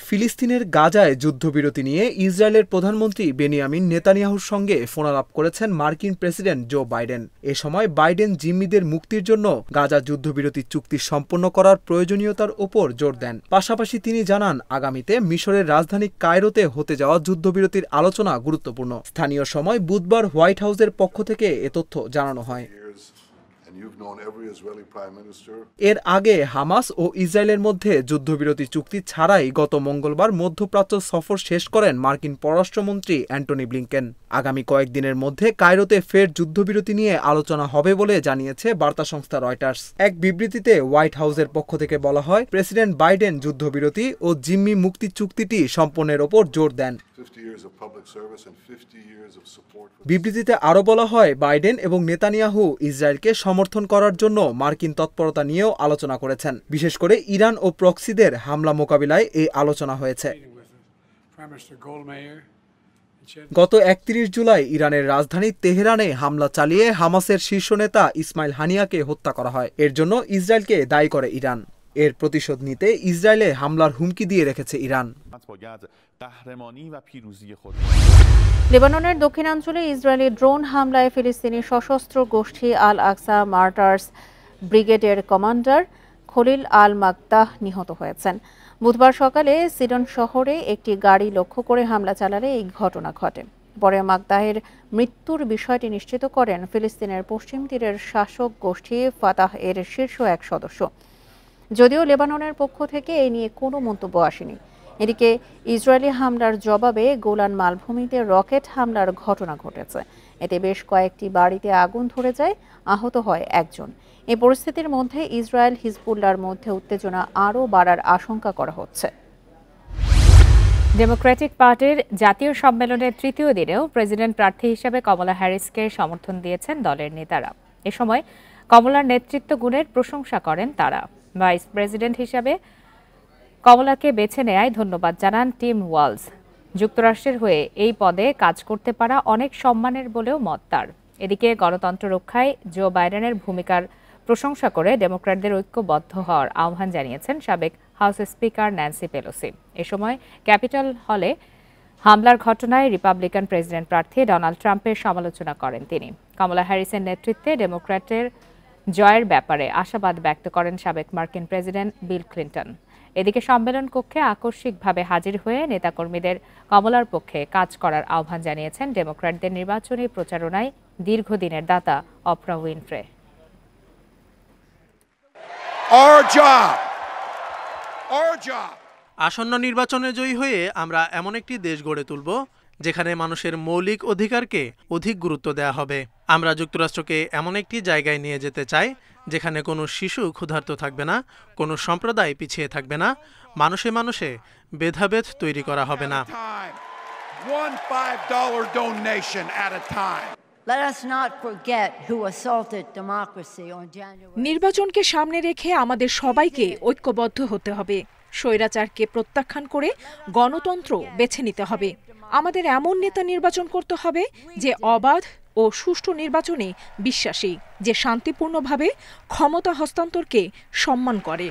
ফিলিস্তিনের গাজায় যুদ্ধবিরতি নিয়ে ইসরায়েলের প্রধানমন্ত্রী বেনিয়ামিন নেতানিয়াহুর সঙ্গে ফোনালাপ করেছেন মার্কিন প্রেসিডেন্ট জো বাইডেন। এ সময় বাইডেন জিম্মিদের মুক্তির জন্য গাজা যুদ্ধবিরতি চুক্তি সম্পন্ন করার প্রয়োজনীয়তার ওপর জোর দেন। পাশাপাশি তিনি জানান, আগামীতে মিশরের রাজধানী কায়রোতে হতে যাওয়া যুদ্ধবিরতির আলোচনা গুরুত্বপূর্ণ। স্থানীয় সময় বুধবার হোয়াইট হাউসের পক্ষ থেকে এ তথ্য জানানো হয়। এর আগে হামাস ও ইসরায়েলের মধ্যে যুদ্ধবিরতি চুক্তি ছাড়াই গত মঙ্গলবার মধ্যপ্রাচ্য সফর শেষ করেন মার্কিন পররাষ্ট্রমন্ত্রী অ্যান্টনি ব্লিংকেন। আগামী কয়েকদিনের মধ্যে কায়রোতে ফের যুদ্ধবিরতি নিয়ে আলোচনা হবে বলে জানিয়েছে বার্তা সংস্থা রয়টার্স। এক বিবৃতিতে হোয়াইট হাউসের পক্ষ থেকে বলা হয়, প্রেসিডেন্ট বাইডেন যুদ্ধবিরতি ও জিম্মি মুক্তি চুক্তিটি সম্পন্নের ওপর জোর দেন। বিবৃতিতে আরও বলা হয়, বাইডেন এবং নেতানিয়াহু ইসরায়েলকে সমর্থন করার জন্য মার্কিন তৎপরতা নিয়েও আলোচনা করেছেন। বিশেষ করে ইরান ও প্রক্সিদের হামলা মোকাবিলায় এই আলোচনা হয়েছে। গত ৩১ জুলাই ইরানের রাজধানী তেহরানে হামলা চালিয়ে হামাসের শীর্ষ নেতা ইসমাইল হানিয়াকে হত্যা করা হয়। এর জন্য ইসরায়েলকে দায়ী করে ইরান। এর প্রতিশোধ নিতে ইসরায়েলে হামলার হুমকি দিয়ে রেখেছে ইরান। লেবাননের দক্ষিণাঞ্চলে ইসরায়েলি ড্রোন হামলায় ফিলিস্তিনি সশস্ত্র গোষ্ঠী আল আকসা মার্টার্স ব্রিগেডের কমান্ডার খলিল আল মাকতাহ নিহত হয়েছেন। বুধবার সকালে সিডন শহরে একটি গাড়ি লক্ষ্য করে হামলা চালালে এই ঘটনা ঘটে। পরে মাকতাহের মৃত্যুর বিষয়টি নিশ্চিত করেন ফিলিস্তিনের পশ্চিম তীরের শাসক গোষ্ঠী ফাতাহ এর শীর্ষ এক সদস্য। যদিও লেবাননের পক্ষ থেকে এই নিয়ে কোনো মন্তব্য আসেনি। এদিকে ইসরায়েলি হামলার জবাবে গোলান মালভূমিতে রকেট হামলার ঘটনা ঘটেছে। এতে বেশ কয়েকটি বাড়িতে আগুন ধরে যায়, আহত হয় একজন। এই পরিস্থিতির মধ্যে ইসরায়েল হিজবুল্লাহর মধ্যে উত্তেজনা আরও বাড়ার আশঙ্কা করা হচ্ছে। ডেমোক্রেটিক পার্টির জাতীয় সম্মেলনের তৃতীয় দিনেও প্রেসিডেন্ট প্রার্থী হিসেবে কমলা হ্যারিসকে সমর্থন দিয়েছেন দলের নেতারা। এ সময় কমলার নেতৃত্ব গুণের প্রশংসা করেন তারা। ভাইস প্রেসিডেন্ট হিসেবে কমলাকে বেছে নেয়ায় ধন্যবাদ জানান টিম ওয়ালস। যুক্তরাষ্ট্রের হয়ে এই পদে কাজ করতে পারা অনেক সম্মানের বলেও মত তার। এদিকে গণতন্ত্র রক্ষায় জো বাইডেনের ভূমিকার প্রশংসা করে ডেমোক্র্যাটদের ঐক্যবদ্ধ হওয়ার আহ্বান জানিয়েছেন সাবেক হাউস স্পিকার ন্যান্সি পেলোসি। এ সময় ক্যাপিটল হলে হামলার ঘটনায় রিপাবলিকান প্রেসিডেন্ট প্রার্থী ডোনাল্ড ট্রাম্পের সমালোচনা করেন তিনি। কমলা হ্যারিসের নেতৃত্বে ডেমোক্র্যাটের জয়ের ব্যাপারে আশাবাদ ব্যক্ত করেন সাবেক মার্কিন প্রেসিডেন্ট বিল ক্লিন্টন। এদিকে সম্মেলন কক্ষে আকস্মিকভাবে হাজির হয়ে নেতাকর্মীদের কমলার পক্ষে কাজ করার আহ্বান জানিয়েছেন ডেমোক্র্যাটদের নির্বাচনী প্রচারণায় দীর্ঘদিনের দাতা অপ্রা উইনফ্রে। আসন্ন নির্বাচনে জয়ী হয়ে আমরা এমন একটি দেশ গড়ে তুলব যেখানে মানুষের মৌলিক অধিকারকে অধিক গুরুত্ব দেওয়া হবে। আমরা যুক্তরাষ্ট্রকে এমন একটি জায়গায় নিয়ে যেতে চাই যেখানে কোনো শিশু ক্ষুধার্ত থাকবে না, কোনো সম্প্রদায় পিছিয়ে থাকবে না, মানুষে মানুষে ভেদাভেদ তৈরি করা হবে না। নির্বাচনকে সামনে রেখে আমাদের সবাইকে ঐক্যবদ্ধ হতে হবে। স্বৈরাচারকে প্রত্যাখ্যান করে গণতন্ত্র বেছে নিতে হবে। আমাদের এমন নেতা নির্বাচন করতে হবে যে অবাধ ও সুষ্ঠু নির্বাচনে বিশ্বাসী, যে শান্তিপূর্ণভাবে ক্ষমতা হস্তান্তরকে সম্মান করে।